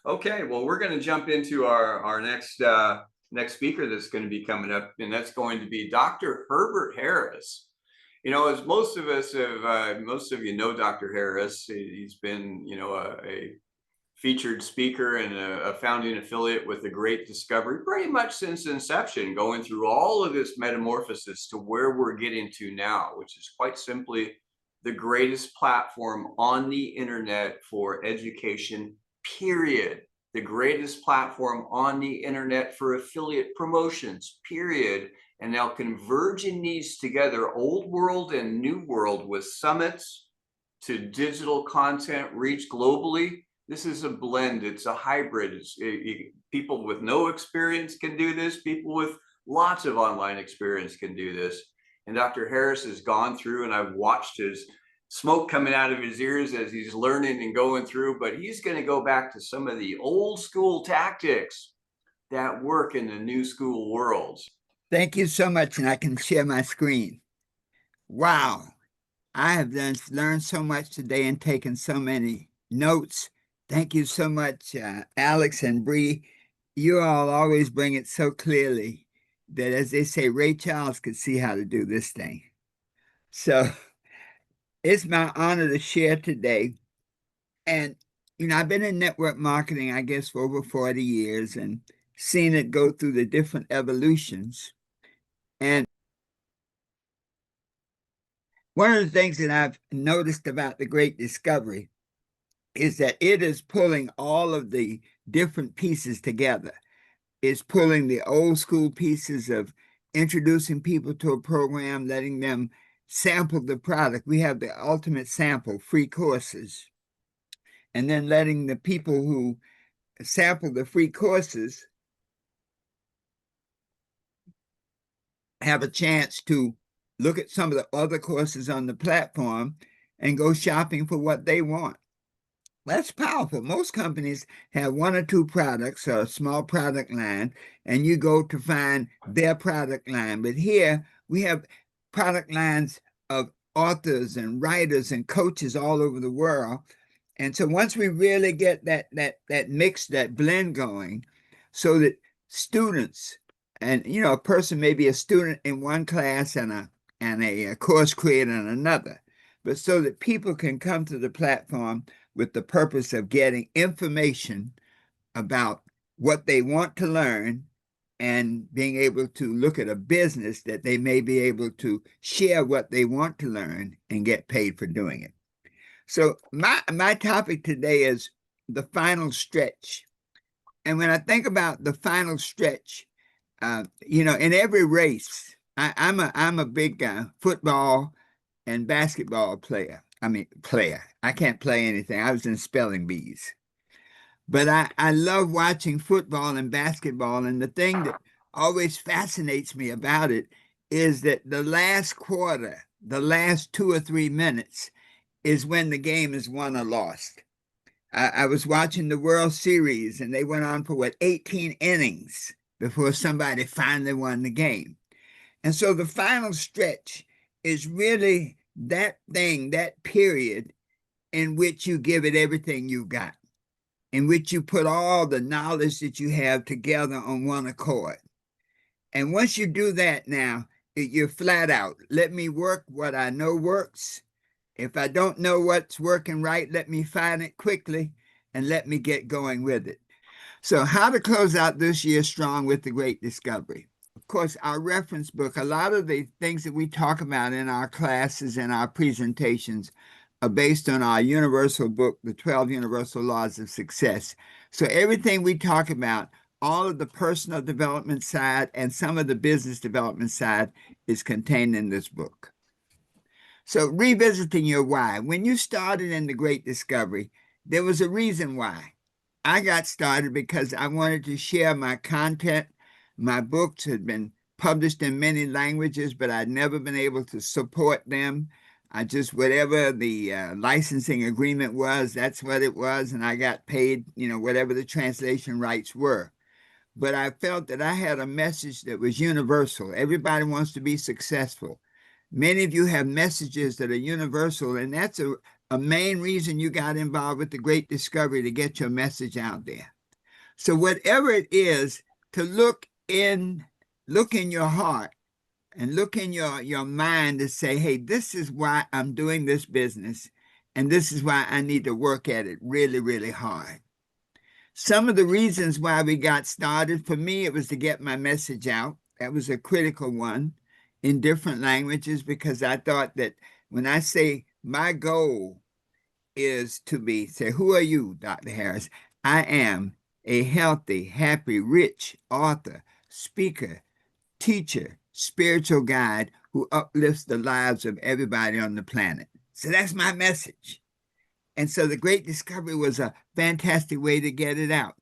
Okay, well, we're going to jump into our next speaker that's going to be coming up, and that's going to be Dr. Herbert Harris. You know, as most of you know Dr. Harris. He's been, a featured speaker and a founding affiliate with the Great Discovery pretty much since inception, going through all of this metamorphosis to where we're getting to now, which is quite simply the greatest platform on the internet for education, period. The greatest platform on the internet for affiliate promotions, period. And now converging these together, old world and new world, with summits to digital content reach globally. This is a blend. It's a hybrid. People with no experience can do this. People with lots of online experience can do this. And Dr. Harris has gone through, and I've watched his smoke coming out of his ears as he's learning and going through, but he's going to go back to some of the old school tactics that work in the new school worlds. Thank you so much, and I can share my screen. Wow, I have learned so much today and taken so many notes. Thank you so much, Alex and Bree. You all always bring it so clearly that, as they say, Ray Charles could see how to do this thing. So it's my honor to share today. And, I've been in network marketing, I guess, for over 40 years and seen it go through the different evolutions. And one of the things that I've noticed about the Great Discovery is that it is pulling all of the different pieces together. It's pulling the old school pieces of introducing people to a program, letting them sample the product. We have the ultimate sample, free courses. And then letting the people who sample the free courses have a chance to look at some of the other courses on the platform and go shopping for what they want. That's powerful. Most companies have one or two products or a small product line, and you go to find their product line. But here we have product lines of authors and writers and coaches all over the world. And so once we really get that mix, that blend going, so that students and a person may be a student in one class and a course creator in another, but so that people can come to the platform with the purpose of getting information about what they want to learn and being able to look at a business that they may be able to share what they want to learn and get paid for doing it. So my topic today is the final stretch. And when I think about the final stretch, in every race, I'm a big football and basketball player. I can't play anything. I was in spelling bees. But I love watching football and basketball. And the thing that always fascinates me about it is that the last quarter, the last 2 or 3 minutes, is when the game is won or lost. I was watching the World Series, and they went on for 18 innings before somebody finally won the game. And so the final stretch is really that thing, that period in which you give it everything you got, in which you put all the knowledge that you have together on one accord. And once you do that now, you're flat out. Let me work what I know works. If I don't know what's working right, let me find it quickly and let me get going with it. So how to close out this year strong with the Great Discovery. Of course, our reference book, a lot of the things that we talk about in our classes and our presentations are based on our universal book, The 12 Universal Laws of Success. So everything we talk about, all of the personal development side and some of the business development side, is contained in this book. So revisiting your why. When you started in the Great Discovery, there was a reason why. I got started because I wanted to share my content. My books had been published in many languages, but I'd never been able to support them. Whatever the licensing agreement was, that's what it was. And I got paid, whatever the translation rights were. But I felt that I had a message that was universal. Everybody wants to be successful. Many of you have messages that are universal, and that's a main reason you got involved with the Great Discovery, to get your message out there. So whatever it is, to look in your heart and look in your mind to say, hey, this is why I'm doing this business, and this is why I need to work at it really, really hard. Some of the reasons why we got started, for me, it was to get my message out. That was a critical one in different languages, because I thought that when I say my goal is to be, say, who are you, Dr. Harris? I am a healthy, happy, rich author, speaker, teacher, spiritual guide who uplifts the lives of everybody on the planet. So that's my message. And so the Great Discovery was a fantastic way to get it out.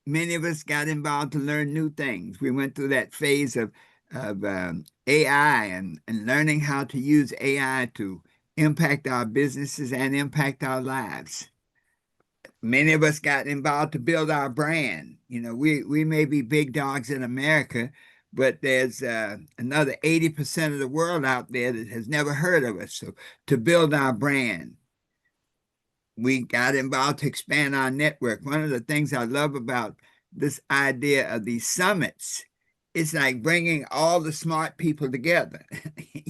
Many of us got involved to learn new things. We went through that phase of AI and learning how to use AI to impact our businesses and impact our lives. Many of us got involved to build our brand. We may be big dogs in America, but there's another 80% of the world out there that has never heard of us. So to build our brand, we got involved to expand our network. One of the things I love about this idea of these summits, it's like bringing all the smart people together.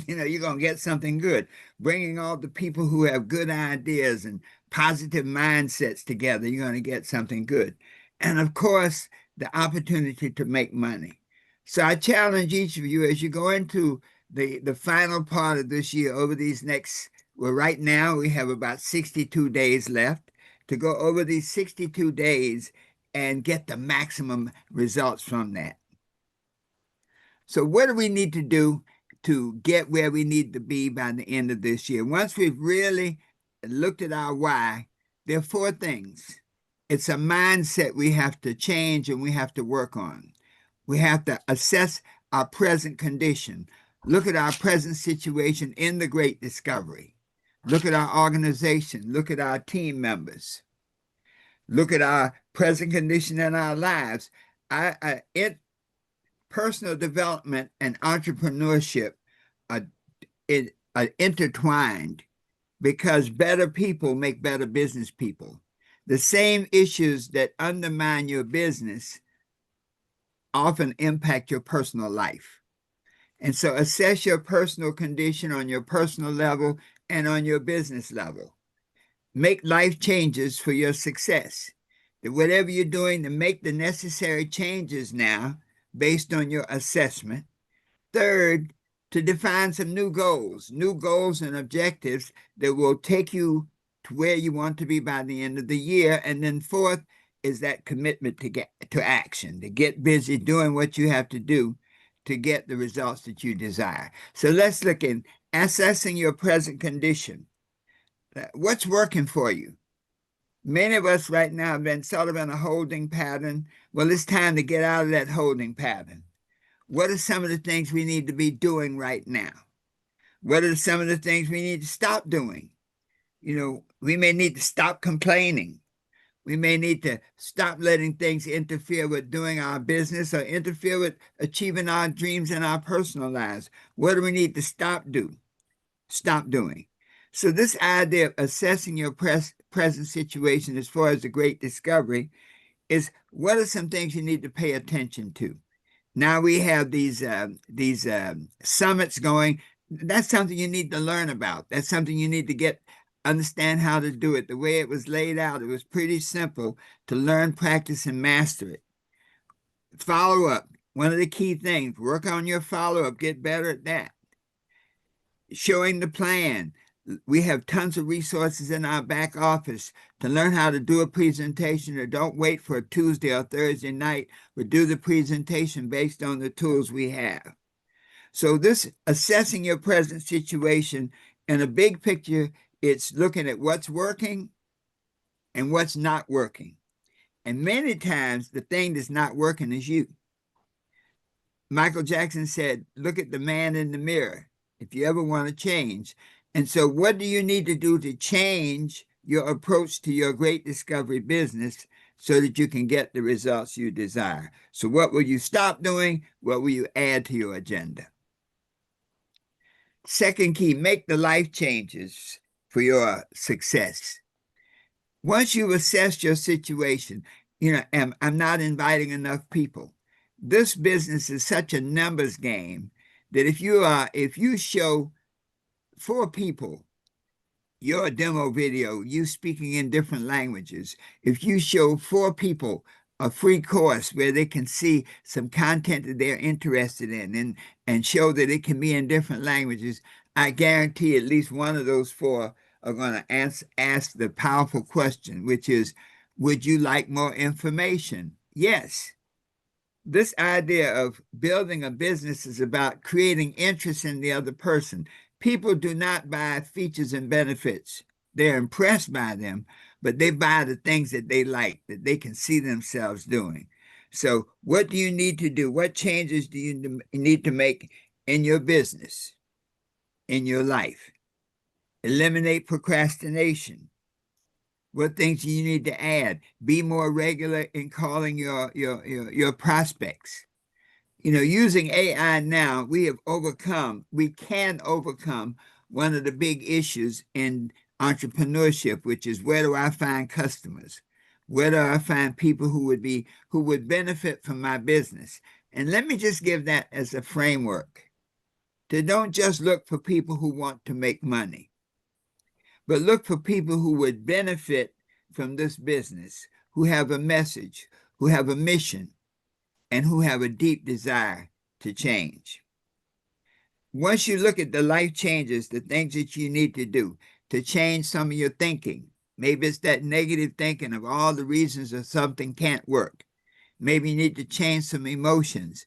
You're going to get something good. Bringing all the people who have good ideas and positive mindsets together, you're going to get something good. And of course, the opportunity to make money. So I challenge each of you as you go into the final part of this year, over these next, well, right now we have about 62 days left, to go over these 62 days and get the maximum results from that. So what do we need to do to get where we need to be by the end of this year? Once we've really looked at our why, there are four things. It's a mindset we have to change and we have to work on. We have to assess our present condition. Look at our present situation in the Great Discovery. Look at our organization. Look at our team members. Look at our present condition in our lives. Personal development and entrepreneurship are, are intertwined, because better people make better business people. The same issues that undermine your business often impact your personal life. And so assess your personal condition on your personal level and on your business level. Make life changes for your success. That whatever you're doing, to make the necessary changes now based on your assessment. Third, to define some new goals and objectives that will take you to where you want to be by the end of the year. And then fourth is that commitment to get to action, to get busy doing what you have to do to get the results that you desire. So let's look in assessing your present condition. What's working for you? Many of us right now have been sort of in a holding pattern. Well, it's time to get out of that holding pattern. What are some of the things we need to be doing right now? What are some of the things we need to stop doing? We may need to stop complaining. We may need to stop letting things interfere with doing our business or interfere with achieving our dreams in our personal lives. What do we need to stop doing? So this idea of assessing your present situation as far as the Great Discovery is, what are some things you need to pay attention to? Now we have these summits going. That's something you need to learn about. That's something you need to understand how to do it. The way it was laid out, it was pretty simple to learn, practice, and master it. Follow up. One of the key things, work on your follow-up, get better at that. Showing the plan. We have tons of resources in our back office to learn how to do a presentation, or don't wait for a Tuesday or Thursday night, but do the presentation based on the tools we have. So this assessing your present situation in a big picture, it's looking at what's working and what's not working. And many times the thing that's not working is you. Michael Jackson said, look at the man in the mirror if you ever want to change. And so what do you need to do to change your approach to your Great Discovery business so that you can get the results you desire? So what will you stop doing? What will you add to your agenda? Second key, make the life changes for your success. Once you assess your situation, I'm not inviting enough people. This business is such a numbers game that if you show 4 people your demo video, you speaking in different languages, if you show 4 people a free course where they can see some content that they're interested in and show that it can be in different languages, I guarantee at least one of those 4 are going to ask the powerful question, which is, would you like more information? Yes. This idea of building a business is about creating interest in the other person. People do not buy features and benefits. They're impressed by them, but they buy the things that they like, that they can see themselves doing. So, what do you need to do? What changes do you need to make in your business, in your life? Eliminate procrastination. What things do you need to add? Be more regular in calling your prospects. Using AI now, we can overcome one of the big issues in entrepreneurship, which is, where do I find customers? Where do I find people who would benefit from my business? And let me just give that as a framework. To don't just look for people who want to make money, but look for people who would benefit from this business, who have a message, who have a mission, and who have a deep desire to change. Once you look at the life changes, the things that you need to do to change some of your thinking, maybe it's that negative thinking of all the reasons that something can't work. Maybe you need to change some emotions.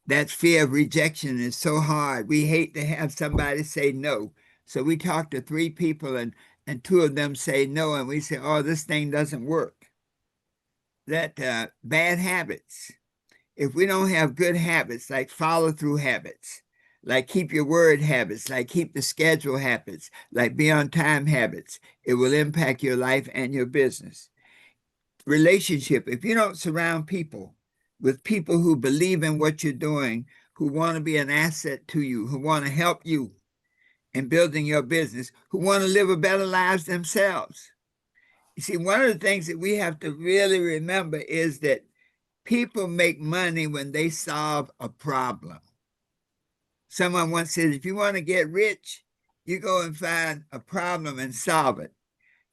That fear of rejection is so hard. We hate to have somebody say no. So we talk to 3 people and 2 of them say no, and we say, oh, this thing doesn't work. That bad habits. If we don't have good habits, like follow-through habits, like keep your word habits, like keep the schedule habits, like be on time habits, it will impact your life and your business. Relationship, if you don't surround people with people who believe in what you're doing, who want to be an asset to you, who want to help you in building your business, who want to live a better lives themselves. You see, one of the things that we have to really remember is that people make money when they solve a problem. Someone once said, if you want to get rich, you go and find a problem and solve it.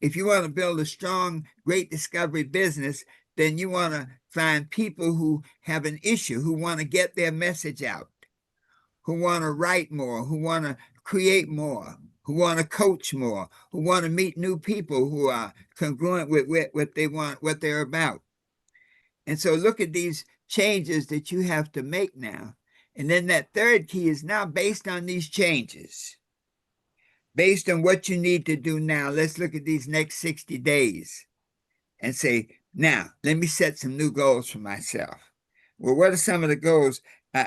If you want to build a strong, great discovery business, then you want to find people who have an issue, who want to get their message out, who want to write more, who want to create more, who want to coach more, who want to meet new people who are congruent with what they want, what they're about. And so look at these changes that you have to make now. And then that third key is now based on these changes, based on what you need to do now. Let's look at these next 60 days and say, now, let me set some new goals for myself. Well, what are some of the goals?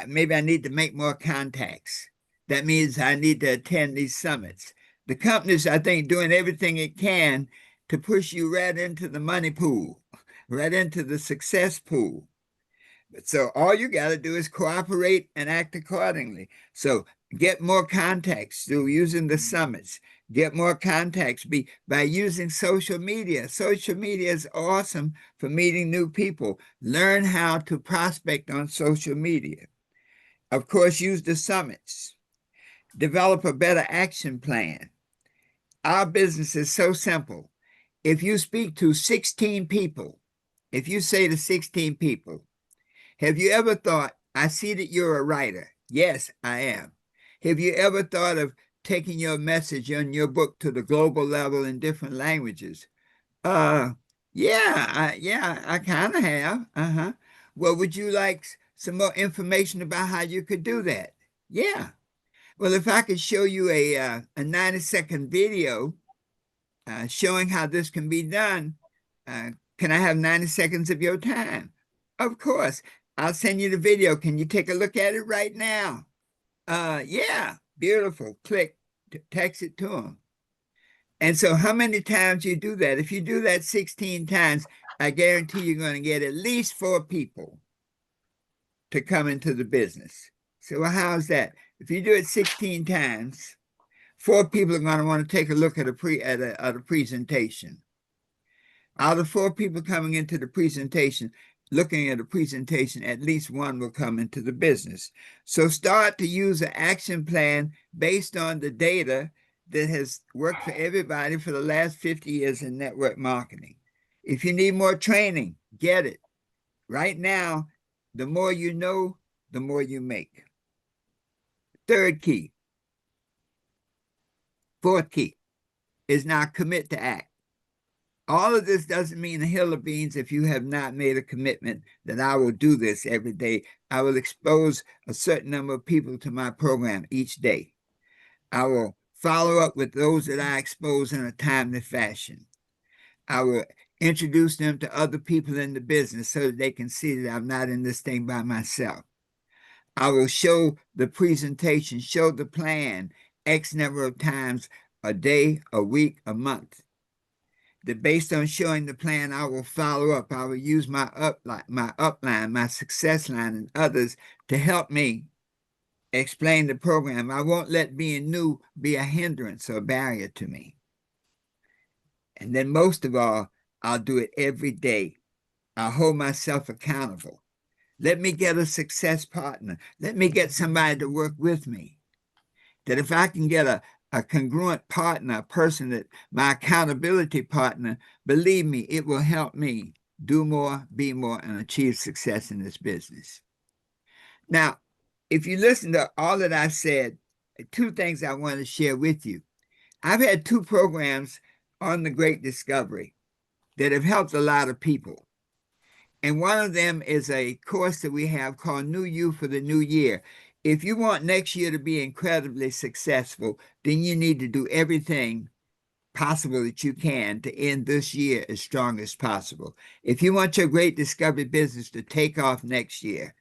Maybe I need to make more contacts. That means I need to attend these summits. The company's, I think, doing everything it can to push you right into the money pool, right into the success pool. So all you got to do is cooperate and act accordingly. So get more contacts through using the summits. Get more contacts by using social media. Social media is awesome for meeting new people. Learn how to prospect on social media. Of course, use the summits. Develop a better action plan. Our business is so simple. If you speak to 16 people, if you say to 16 people, have you ever thought, I see that you're a writer. Yes, I am. Have you ever thought of taking your message on your book to the global level in different languages? Yeah, I kind of have. Uh-huh. Well, would you like some more information about how you could do that? Yeah. Well, if I could show you a 90-second video showing how this can be done, can I have 90 seconds of your time? Of course. I'll send you the video. Can you take a look at it right now? Yeah, beautiful. Click, text it to them. And so how many times you do that? If you do that 16 times, I guarantee you're going to get at least 4 people to come into the business. So how's that? If you do it 16 times, 4 people are going to want to take a look at a presentation. Out of 4 people coming into the presentation, looking at a presentation, at least one will come into the business. So start to use an action plan based on the data that has worked for everybody for the last 50 years in network marketing. If you need more training, get it. Right now, the more you know, the more you make. Third key, fourth key is now commit to act. All of this doesn't mean a hill of beans if you have not made a commitment that I will do this every day. I will expose a certain number of people to my program each day. I will follow up with those that I expose in a timely fashion. I will introduce them to other people in the business so that they can see that I'm not in this thing by myself. I will show the presentation, show the plan X number of times a day, a week, a month. That based on showing the plan, I will follow up. I will use my upline, my success line, and others to help me explain the program. I won't let being new be a hindrance or a barrier to me. And then most of all, I'll do it every day. I'll hold myself accountable. Let me get a success partner. Let me get somebody to work with me. That if I can get a congruent partner, a person that my accountability partner, believe me, it will help me do more, be more, and achieve success in this business. Now, if you listen to all that I've said, 2 things I want to share with you. I've had 2 programs on the Great Discovery that have helped a lot of people. And one of them is a course that we have called New You for the New Year. If you want next year to be incredibly successful, then you need to do everything possible that you can to end this year as strong as possible. If you want your Great Discovery business to take off next year,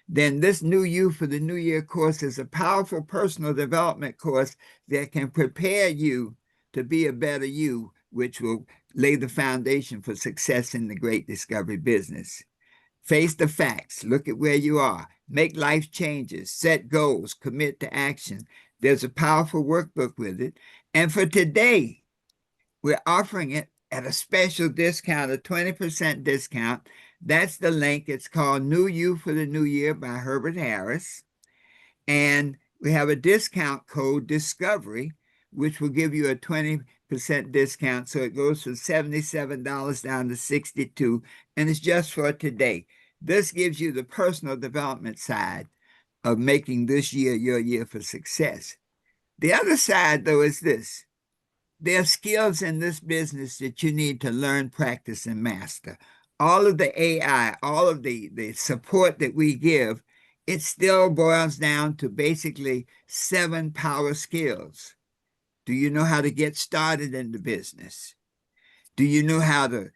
then this New You for the New Year course is a powerful personal development course that can prepare you to be a better you, which will lay the foundation for success in the Great Discovery business. Face the facts, look at where you are, make life changes, set goals, commit to action. There's a powerful workbook with it. And for today, we're offering it at a special discount, a 20% discount. That's the link. It's called New You for the New Year by Herbert Harris. And we have a discount code, Discovery, which will give you a 20% discount. So it goes from $77 down to $62, and it's just for today. This gives you the personal development side of making this year your year for success. The other side, though, is this. There are skills in this business that you need to learn, practice, and master. All of the AI, all of the support that we give, it still boils down to basically 7 power skills. Do you know how to get started in the business? Do you know how to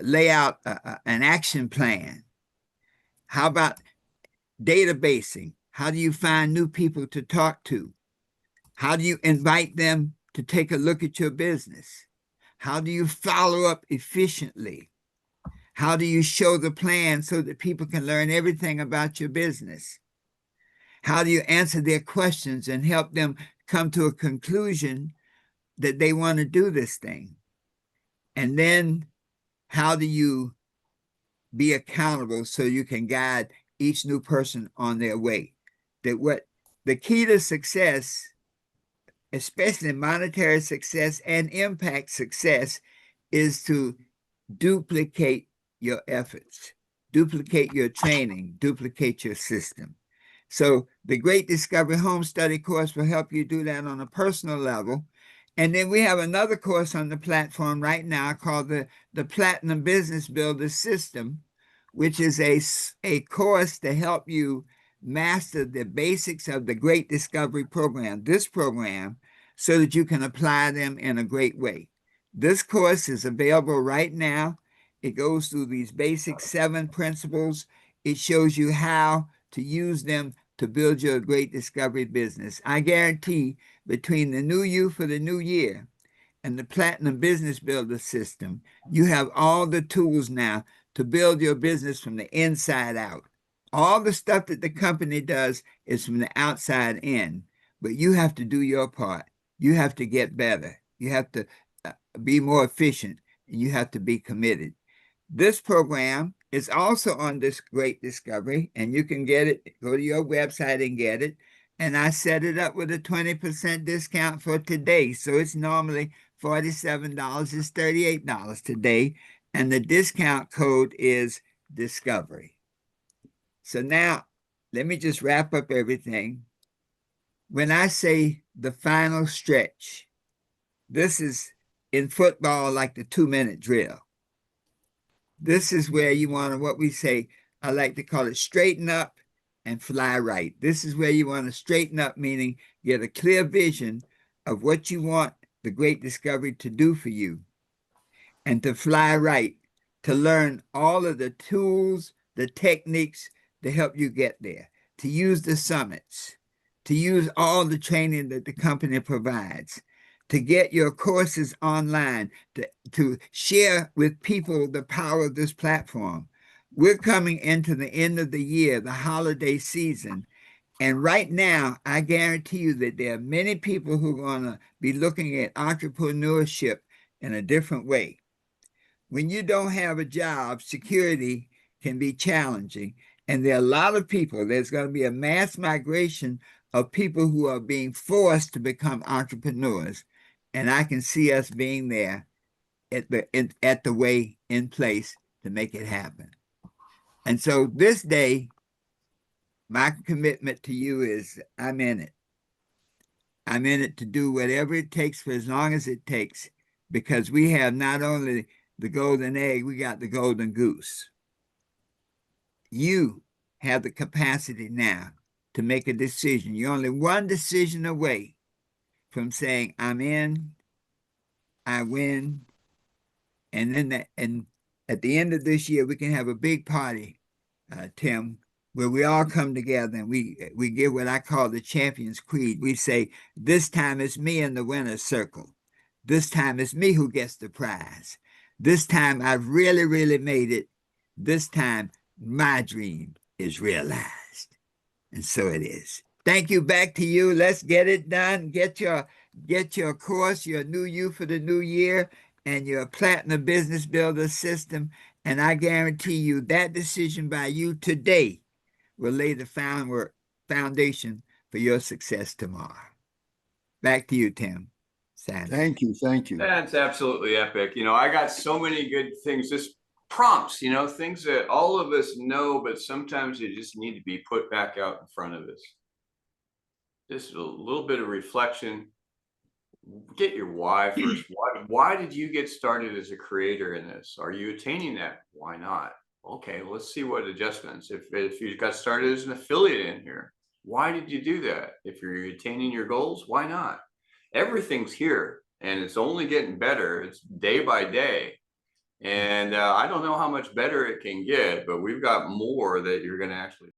lay out an action plan? How about databasing? How do you find new people to talk to? How do you invite them to take a look at your business? How do you follow up efficiently? How do you show the plan so that people can learn everything about your business? How do you answer their questions and help them come to a conclusion that they want to do this thing? And then how do you be accountable so you can guide each new person on their way? That what the key to success, especially monetary success and impact success, is to duplicate your efforts, duplicate your training, duplicate your system. So the Great Discovery Home Study course will help you do that on a personal level. And then we have another course on the platform right now called the Platinum Business Builder System, which is a course to help you master the basics of the Great Discovery program, this program, so that you can apply them in a great way. This course is available right now. It goes through these basic 7 principles. It shows you how to use them to build your Great Discovery business. I guarantee between the New You for the New Year and the Platinum Business Builder System, you have all the tools now to build your business from the inside out. All the stuff that the company does is from the outside in, but you have to do your part. You have to get better. You have to be more efficient. You have to be committed. This program is also on this Great Discovery, and you can get it. Go to your website and get it. And I set it up with a 20% discount for today. So it's normally $47. It's $38 today. And the discount code is Discovery. So now let me just wrap up everything. When I say the final stretch, this is in football like the 2-minute drill. This is where you want to, what we say, I like to call it straighten up and fly right. This is where you want to straighten up, meaning get a clear vision of what you want the Great Discovery to do for you, and to fly right, to learn all of the tools, the techniques to help you get there, to use the summits, to use all the training that the company provides, to get your courses online, to share with people the power of this platform. We're coming into the end of the year, the holiday season. And right now, I guarantee you that there are many people who are going to be looking at entrepreneurship in a different way. When you don't have a job, security can be challenging. And there are a lot of people, there's going to be a mass migration of people who are being forced to become entrepreneurs. And I can see us being there at the way in place to make it happen. And so this day, my commitment to you is I'm in it. I'm in it to do whatever it takes for as long as it takes, because we have not only the golden egg, we got the golden goose. You have the capacity now to make a decision. You're only one decision away from saying, I'm in, I win. And then and at the end of this year, we can have a big party, Tim, where we all come together and we give what I call the Champions Creed. We say, this time it's me in the winner's circle. This time it's me who gets the prize. This time I've really, really made it. This time my dream is realized. And so it is. Thank you. Back to you. Let's get it done. Get your course, your new you for the new year, and your Platinum Business Builder system. And I guarantee you that decision by you today will lay the foundation for your success tomorrow. Back to you, Tim. Sanders. Thank you. Thank you. That's absolutely epic. I got so many good things, just prompts, things that all of us know, but sometimes they just need to be put back out in front of us. Just a little bit of reflection. Get your why first. Why did you get started as a creator in this? Are you attaining that? Why not? Okay, let's see what adjustments. If you got started as an affiliate in here, why did you do that? If you're attaining your goals, why not? Everything's here, and it's only getting better. It's day by day. And I don't know how much better it can get, but we've got more that you're going to actually